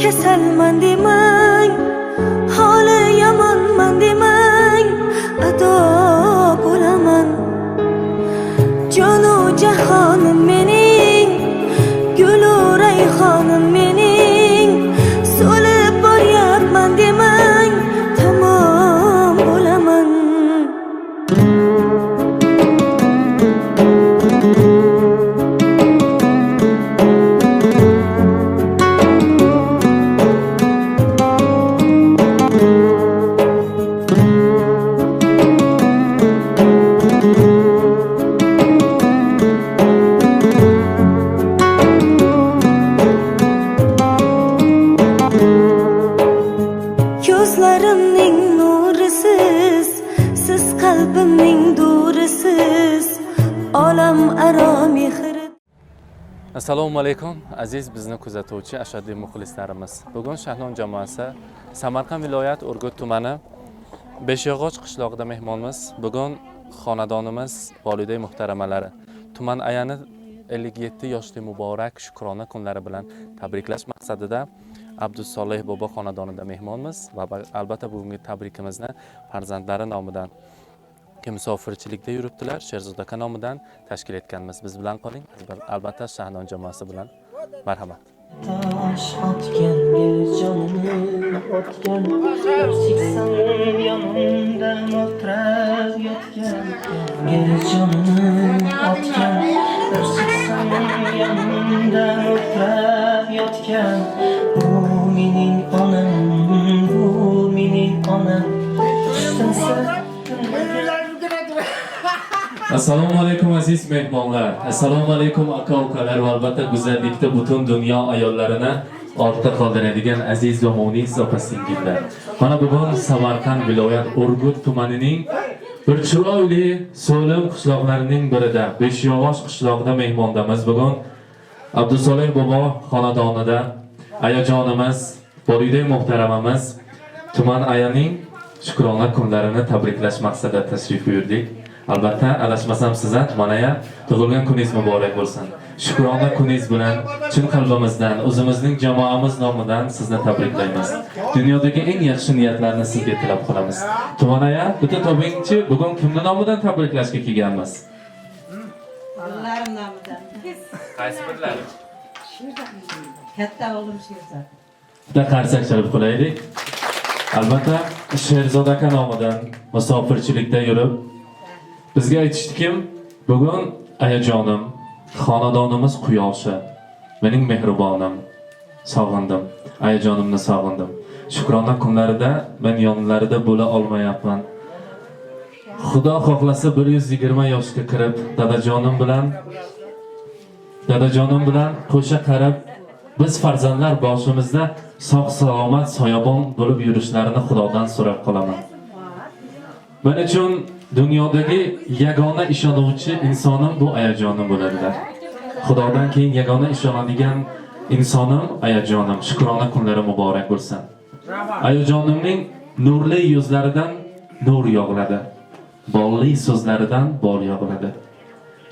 kasalman demang, holi yomonman demang, ado bo'laman. Jonu jahonim mening, gulu rayhonim mening, so'lib boryapman demang, tamom bo'laman. Ko'zlarimning nurisiz, siz qalbimning durisiz, olam aro mehri. Assalomu alaykum aziz bizni kuzatuvchi ashaddiy muxlislarimiz. Bugun Shahnon jamoasi Samarqand viloyat Urgut tumani Beshyog'och qishlog'ida mehmonmiz. Bugun xonadonimiz voliday muhtaramalari tuman ayani 57 yoshli muborak shukrona kunlari bilan tabriklash maqsadida Abdusolih bobo xonadonida mehmonmiz va albatta bugungi tabrikimizni farzandlari nomidan musofirchilikda yuribdilar, Sherzod aka nomidan tashkil etganmiz. Biz bilan qoling. Albatta Shahnon jamoasi bilan marhamat. Taş atgan jonimni otgan, siksan yonimdan o'tirib yotgan, jonimni otgan, siksan yonimdan o'tirib yotgan. Bu mening onam, bu mening onam. Assalomu alaykum aziz mehmonlar. Assalomu alaykum aka-ukalar va albatta go'zallikda butun dunyo ayollarini ortda qoldiradigan aziz va mo'nis opa-singillar. Mana bugun Samarqand viloyat Urgut tumanining bir chiroyli so'lim qishloqlarining birida, Beshyog'och qishlog'ida mehmondamiz. Bugun Abdusolih bobo xonadonida ayajonimiz, voliday muhtaramamiz tuman ayaning shukrona kunlarini tabriklash maqsadida tashrif buyurdik. Albatta, adashmasam sizlar manaya tug'ilgan kuningiz muborak bo'lsin. Shukrona kuningiz bilan chin qalbimizdan, o'zimizning jamoamiz nomidan sizni tabriklaymiz. Dunyodagi eng yaxshi niyatlarni sizga tilab qolamiz. Tumanaya, bitta tobingchi bugun kimning nomidan tabriklashga kelganmiz? Oğullarım nomidan. Qaysi birlari? Katta o'g'lim Sherzod. Bitta qarsak chalib qo'yaylik. Albatta, Sherzod aka nomidan musofirchilikda yurib bizga aytishdiki, bugun ayajonim, xonadonimiz quyoshi, mening mehribonim, sog'indim, ayajonimni sog'indim. Shukrona kunlarida men yonlarida bo'la olmayapman. Xudo xohlasa 120 yoshga kirib, dadajonim bilan qo'sha qarab, biz farzandlar boshimizda sog' salomat soyabon bo'lib yurishlarini Xudodan so'rab qolaman. Men uchun dunyodagi yagona ishonuvchi insonim bu ayajonim bo'ladilar. Xudodan keyin yagona ishonadigan insonim ayajonim. Shukrona kunlari muborak bo'lsin. Ayajonimning nurli yuzlaridan nur yog'iladi. Bolli so'zlaridan bol yog'iladi.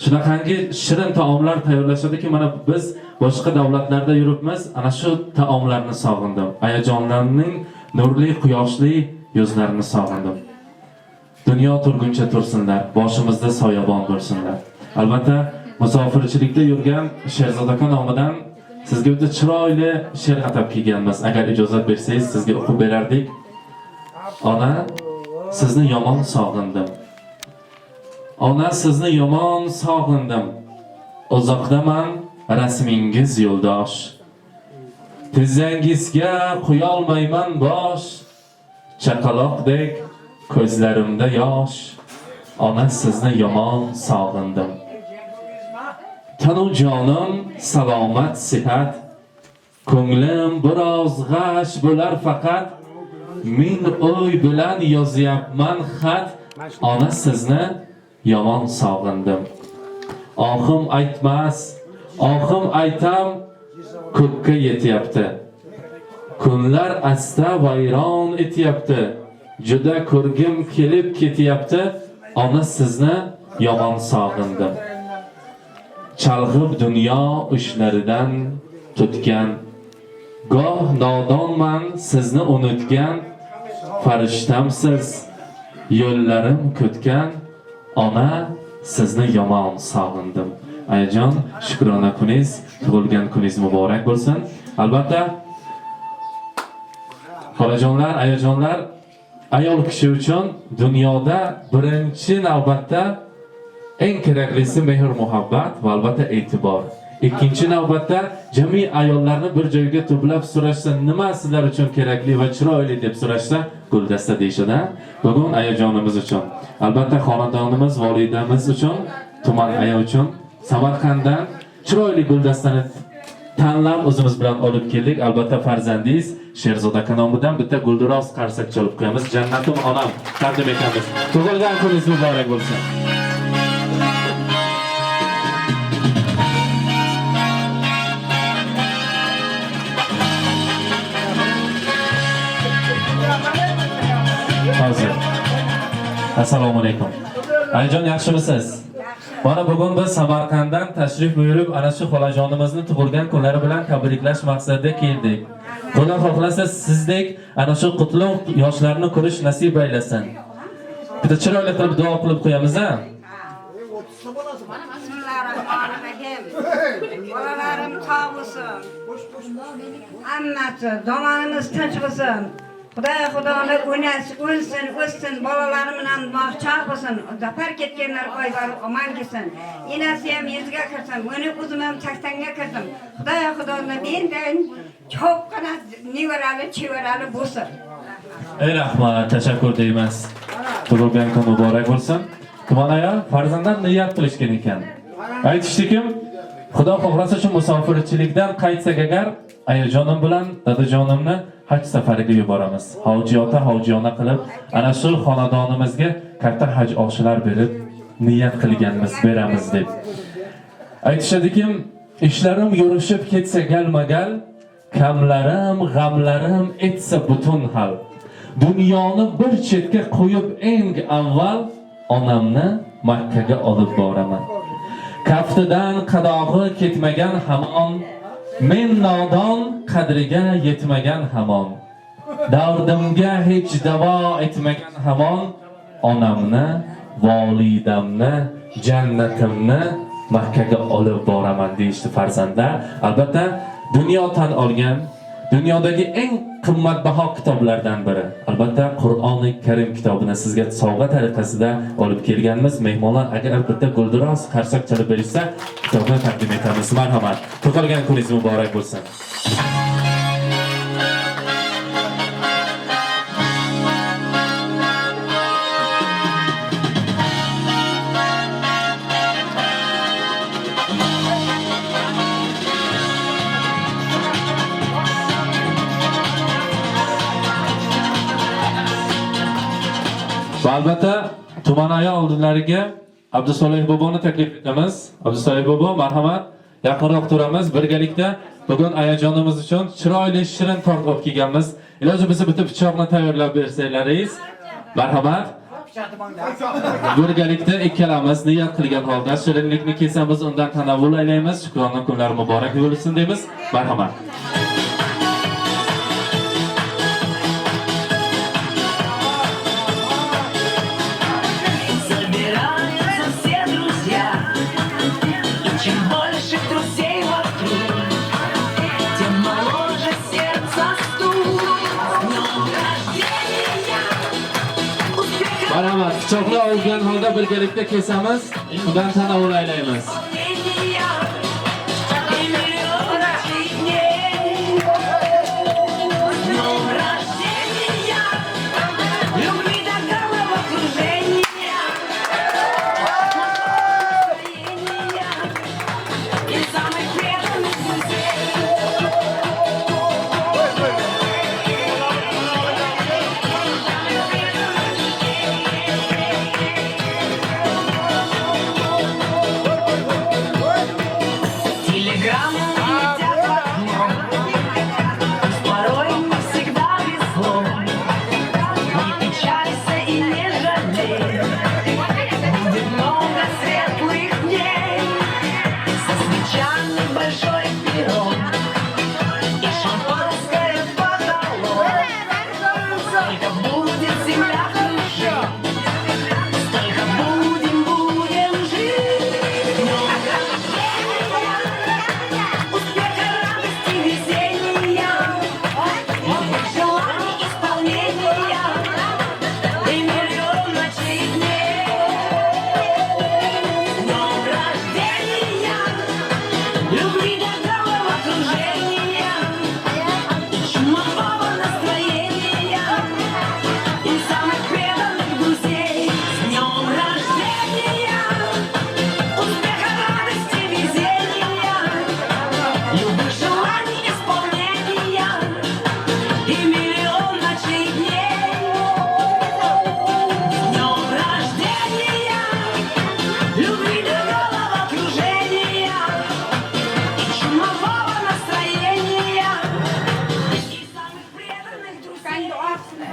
Shunaqangi shirin taomlar tayyorlashadiki, mana biz boshqa davlatlarda yuribmiz, ana shu taomlarni sog'indim. Ayajonlarning nurli, quyoshli yuzlarini sog'indim. Dunyo turguncha tursinlar, boshimizda soyabon bo'lsinlar. Albatta, musofirchilikda yurgan Sherzod aka nomidan sizga o'ta chiroyli she'r atab kelganmiz. Agar ijozat bersangiz, sizga o'qib berardik. Ona, sizni yomon sog'indim. Ona, sizni yomon sog'indim. Uzoqdaman, rasmingiz yo'ldosh. Tizzangizga qo'ya olmayman bosh. Chaqaloqdek ko'zlarimda yosh. Ona, sizni yomon sog'indim. Tanu jonim salomat sihat. Ko'nglim biroz g'ash bo'lar faqat. Men o'y bilan yozyapman xat. Ona, sizni yomon sog'indim. Ohim aytmas, ohim aytam, ko'kka yetyapti. Kunlar asta vayron etyapti. Juda ko'rgim kelib ketyapti. Ona, sizni yomon sog'indim. Chalg'ib dunyo ishlaridan tutgan, Goh nodonman sizni unutgan farishtamsiz. Yo'llarim kutgan ona sizni yomon sog'indim. Ayajon, shukrona kuningiz, tug'ilgan kuningiz muborak bo'lsin. Albatta xolajonlar, ayajonlar, ayol kishi uchun dunyoda birinchi navbatda eng keraklisi mehr muhabbat va albatta e'tibor. Ikkinchi navbatda jami ayollarni bir joyga to'plab so'rashsa, nima sizlar uchun kerakli va chiroyli deb so'rashsa, guldasta deyishadi. Bugun ayajonimiz uchun, albatta xonadonimiz, volidamiz uchun, tuman aya uchun Samarqanddan chiroyli guldastani tanlab o'zimiz bilan olib keldik. Albatta farzandingiz Sherzod aka nomidan bitta gulduros qarsak chalib qo'yamiz. Jannatum onam taqdim etamiz. Tug'ilgan kuningiz muborak bo'lsin. Hozir. Assalomu alaykum. Ayajon, yaxshimisiz? Mana bugun biz Samarqanddan tashrif buyurib, ana shu xolajonimizni tug'ilgan kunlari bilan tabriklash maqsadida keldik. Xudo xohlasa sizdek ana shu qutlug' yoshlarni ko'rish nasib aylasin. Bitta chiroyli qilib duo qilib qo'yamiz-a? Bismillahirrahmanirrahim. Bolalarim sog' bo'lsin. Hammasi zamonimiz tinch bo'lsin. Xudolar o'lsin, o'ssin, bolalarım bilan baxtcha bo'lsin. Zafar ketganlar qo'yib omon kelsin. Enasi ham yuzga kirsin. Meni o'zim ham 80ga kirdim. Xudolar mendan cho'qqina nevarali, chevarali bo'lsin. Ey rahmat, tashakkur deymiz. Tug'ilgan kun muborak bo'lsin. Tuman aya farzanddan niyat qilishgan ekan. Aytishdikim, Xudo xohlasa shu musofirchilikdan qaytsak agar, ayajonim bilan dadajonimni haj safariga yuboramiz. Hojiyota, hojiyona qilib, ana shu xonadonimizga katta haj oshilar berib, niyat qilganmiz, beramiz deb. Aytishadikim, ishlarim yurishib ketsa galmagal, kamlarim, g'amlarim etsa butun hal. Dunyoni bir chetga qo'yib eng avval onamni Makkaga olib boraman. Kaftidan qadog'i ketmagan hamon, men nodon qadriga yetmagan hamon. Dardimga hech davo etmagan hamon, onamni, volidamni, jannatimni Makkaga olib boraman deyishdi farzandlar. Albatta dunyo tan olgan dunyodagi eng qimmatbaho kitoblardan biri. Albatta Qur'oni Karim kitobini sizga sovg'a tariqasida olib kelganmiz. Mehmonlar agar bitta gulduros qarsak chalib berishsa, kitobni taqdim etamiz. Marhamat. Tug'ilgan kuningiz muborak bo'lsin. Va albatta tuman aya oldilariga Abdusolih boboni taklif etamiz. Abdusolih bobo, marhamat, yaqinroq turamiz. Birgalikda bugun ayajonimiz uchun chiroyli shirin tort olib kelganmiz. Iloji bo'lsa bitta pichoqni tayyorlab bersalaringiz. Marhamat. Birgalikda ikkalamiz niyat qilgan holda shirinlikni kesamiz, undan tanavvul aylaymiz. Shukrona kunlar muborak bo'lsin deymiz. Marhamat. Marhamat, pichoqni olgan holda birgalikda kesamiz, undan tanovul aylaymiz.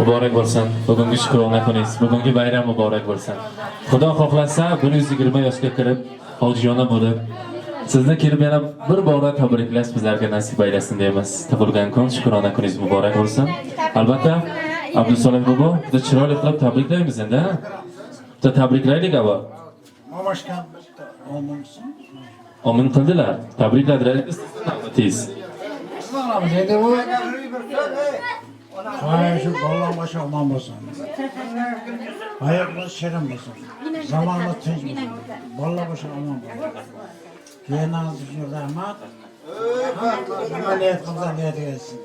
muborak bo'lsin. Bugungi shukrona kuningiz, bugungi bayram muborak bo'lsin. Xudo xohlasa 120 yoshga kirib, hojiyona bo'lib, sizni kelib yana bir bora tabriklash bizlarga nasib aylasin deymiz. Tug'ilgan kun, shukrona kuningiz muborak bo'lsin. Albatta, Abdusolih bobo, bitta chiroyli qilib tabriklaymiz endi. Bitta tabriklaylik ava. Mamashka olmamışsın. Omin qildilar, tabrikladilar. Tez. Sağlamız endi bu. Hayır şu ballan başı aman basın. Hayırlı şerim basın. Zamanla tez basın. Ballan başı aman basın. Genel düşünür rahmat. Ameliyat kıldan gelsin.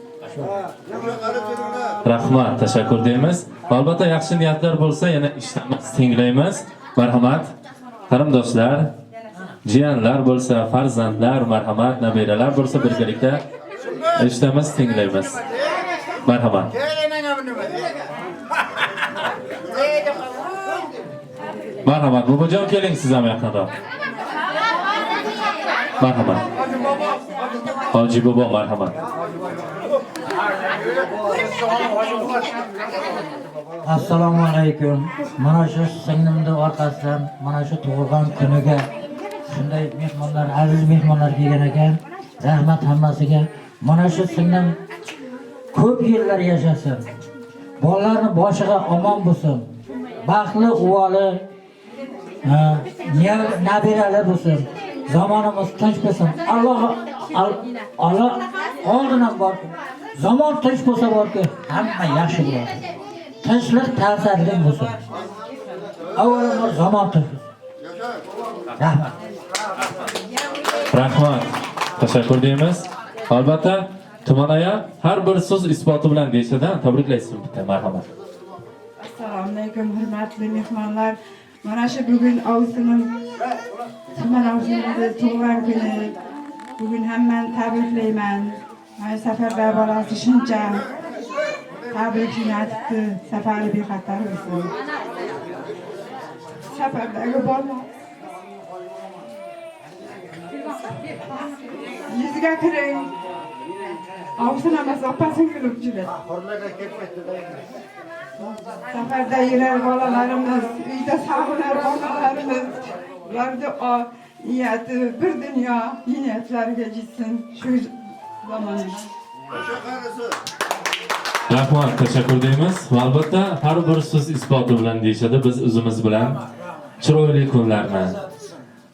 Rahmat, tashakkur deymiz. Albatta yaxshi niyatlar bo'lsa, yana ishlamiz, tinglaymiz. Marhamat. Qarindoshlar, jiyanlar bo'lsa, farzandlar, marhamat, nabiralar bo'lsa, birgalikda ishlamiz, tinglaymiz. Marhamat. Marhamat, bobojon keling siz ham yaqinroq. Marhamat. Hoji bobo, marhamat. Assalomu alaykum. Mana shu singlimni orqasidan mana shu tug'ilgan kuniga shunday mehmonlar, aziz mehmonlar kelgan ekan. Rahmat hammasiga. Mana shu singlim ko'p yillar yashasin. Bolalarning boshiga omon bo'lsin. Baxtli o'g'li, nabirali bo'lsin. Zamonimiz tinch bo'lsin. Alloh oldindan bor. Zamon tinch bo'lsa borki, hamma yaxshi bo'ladi. Tinchlik ta'sirli bo'lsin. Avvalambor zamon tinch. Rahmat. Rahmat. Tashakkur deymiz. Albatta, tumanaya har bir so'z isboti bilan deyishdan tabriklaysiz bitta. Marhamat. Assalomu alaykum hurmatli mehmonlar. Mana shu bugun Ovsinim tuman Ovsinimning tug'ilgan kuni. Bugun hammani tabriklayman. Mana safarda bolasi shuncha tabrikni aytibdi. Safari bexatar bo'lsin. Safardagi bola yuzga kiring. Ovsin emas, opasini kulib juda. Safarda yurar bolalarimiz, uyda sog'inar onalarimiz, ularni niyati bir dunyo niyatlariga yetsin shu zamonda. Rahmat, tashakkur deymiz. Va albatta har bir so'z isboti bilan deyishadi. Biz o'zimiz bilan chiroyli kunlarni,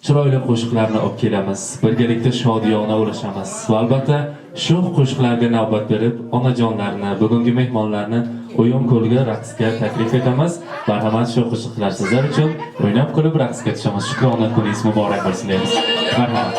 chiroyli qo'shiqlarni olib kelamiz. Birgalikda shodiyona ulashamiz. Va albatta shu qo'shiqlarga navbat berib, onajonlarni, bugungi mehmonlarni o'yin ko'lga raqsga taklif etamiz. Marhamat, shu qo'shiqlar sizlar uchun o'ynab kulib raqsga tushamiz. Shukrona kuningiz muborak bo'lsin deymiz. Marhamat.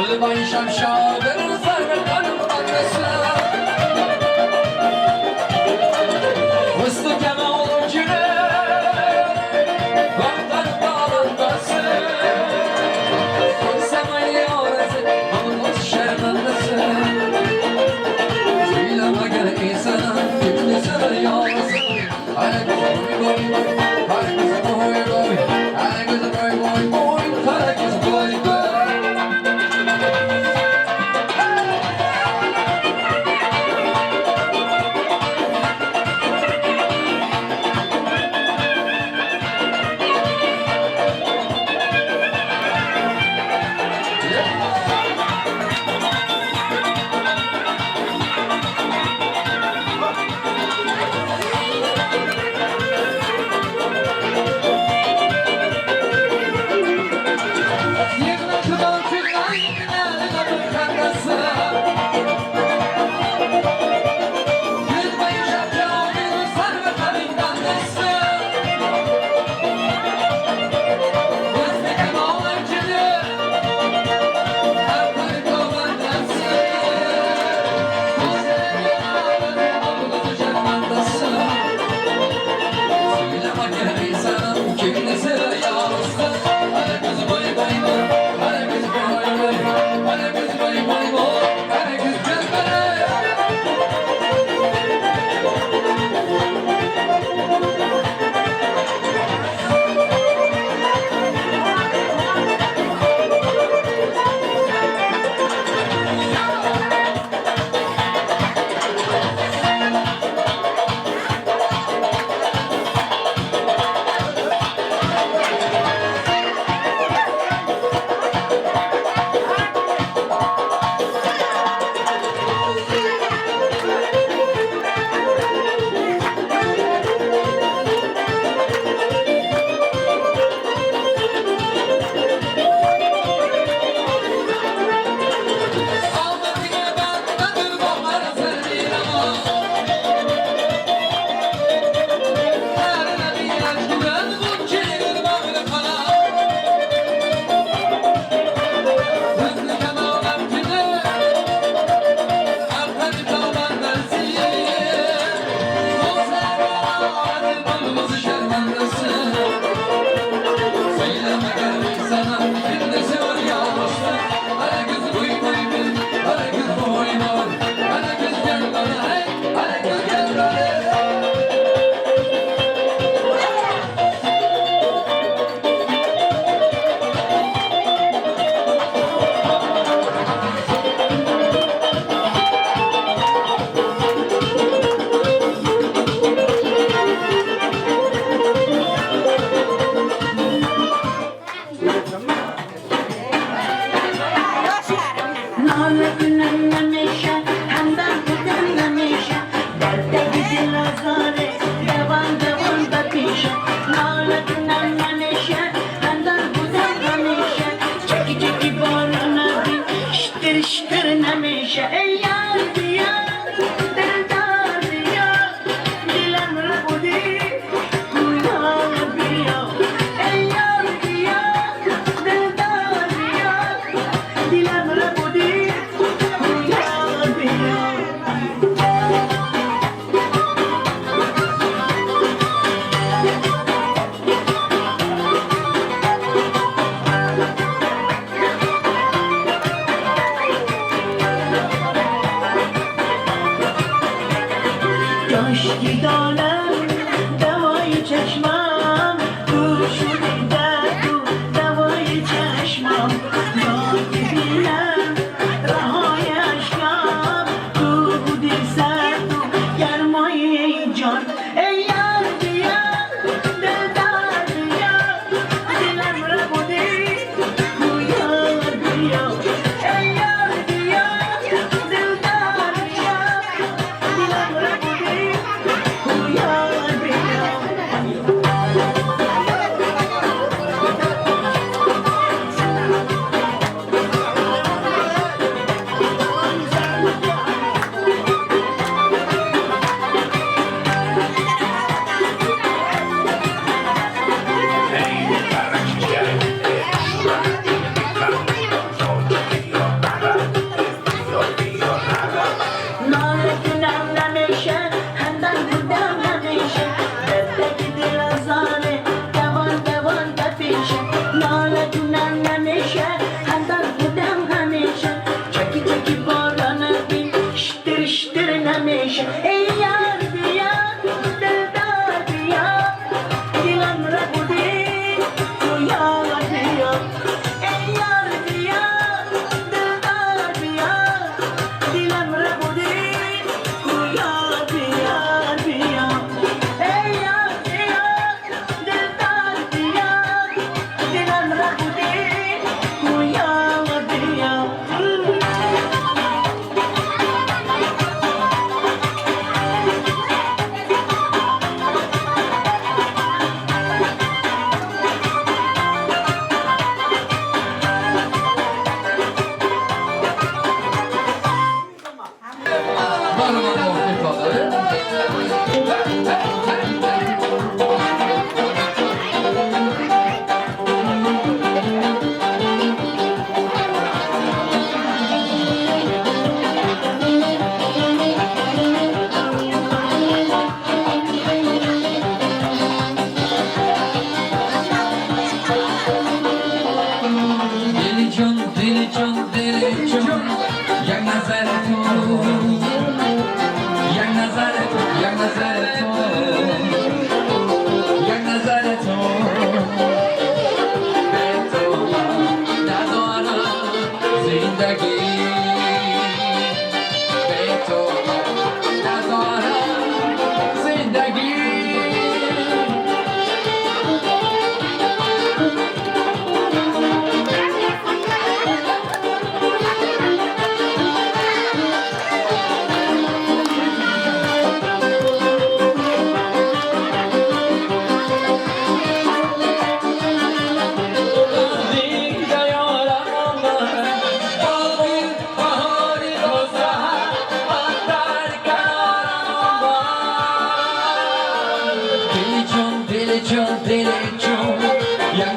Gülbay şamşadır sarı kanım annesi Fıstık yana olur cüre Baktan bağlandası Konsemayı orası Anlat şermandası Söyleme gel insana Kimde sana yalnızsın Hele kızım boy boy Hele kızım boy boy Hele kızım boy boy boy Hele kızım boy boy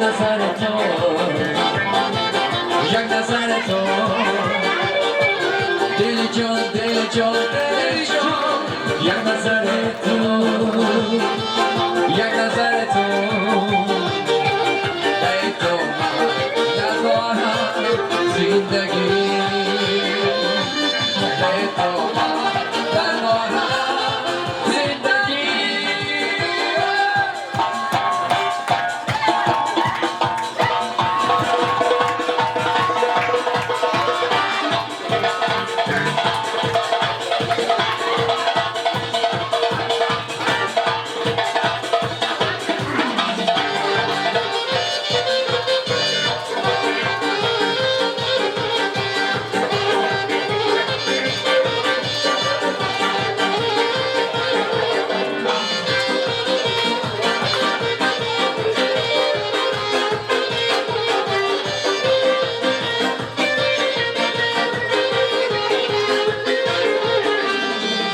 نظر تو یک نظر تو دل جان دل جان دل جان یک نظر تو یک نظر تو ای تو ندارم زندگی ای تو ندارم زندگی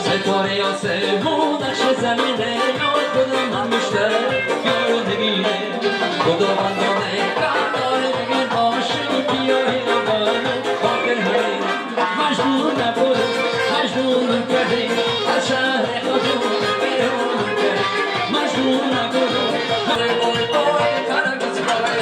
ستاره آسمون نقش زمینه یاد کنم من بیشتر یارو نگیره خداوندانه قراره بگیر باشی بیایی نباره خاطر هایی مجبور نبود مجبور کردی از شهر خودم بیرون کردی مجبور نبود بای بای بای ترکت بای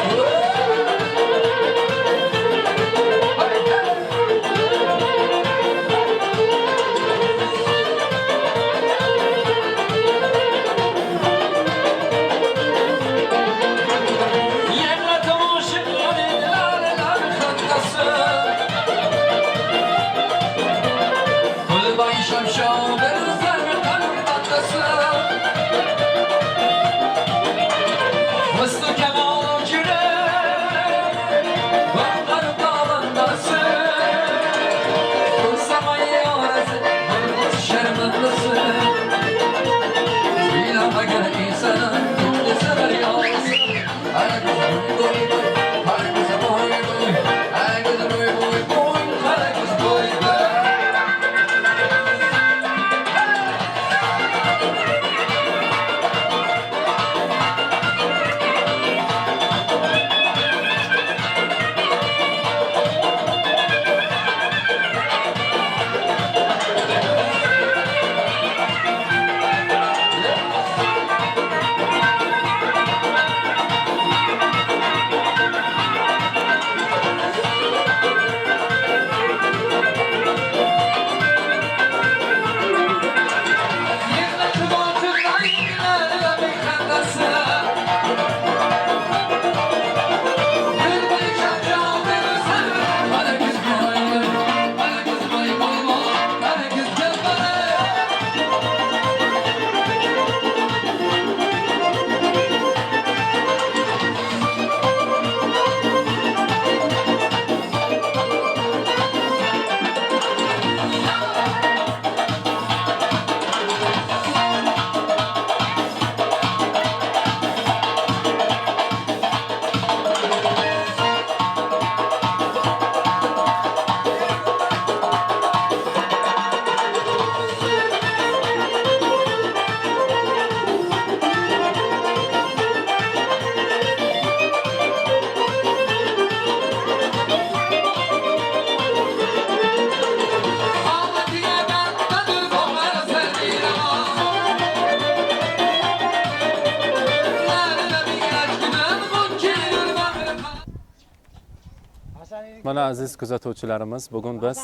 Mana aziz kuzatuvchilarimiz, bugun biz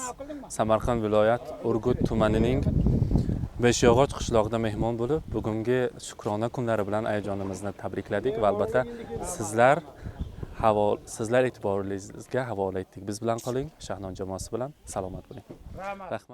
Samarqand viloyat Urgut tumanining Beshyog'och qishlog'ida mehmon bo'lib, bugungi Shukrona kunlari bilan ayajonimizni tabrikladik va albatta sizlar e'tiboringizga havola etdik. Biz bilan qoling, Shahnon jamoasi bilan salomat bo'ling. Rahmat.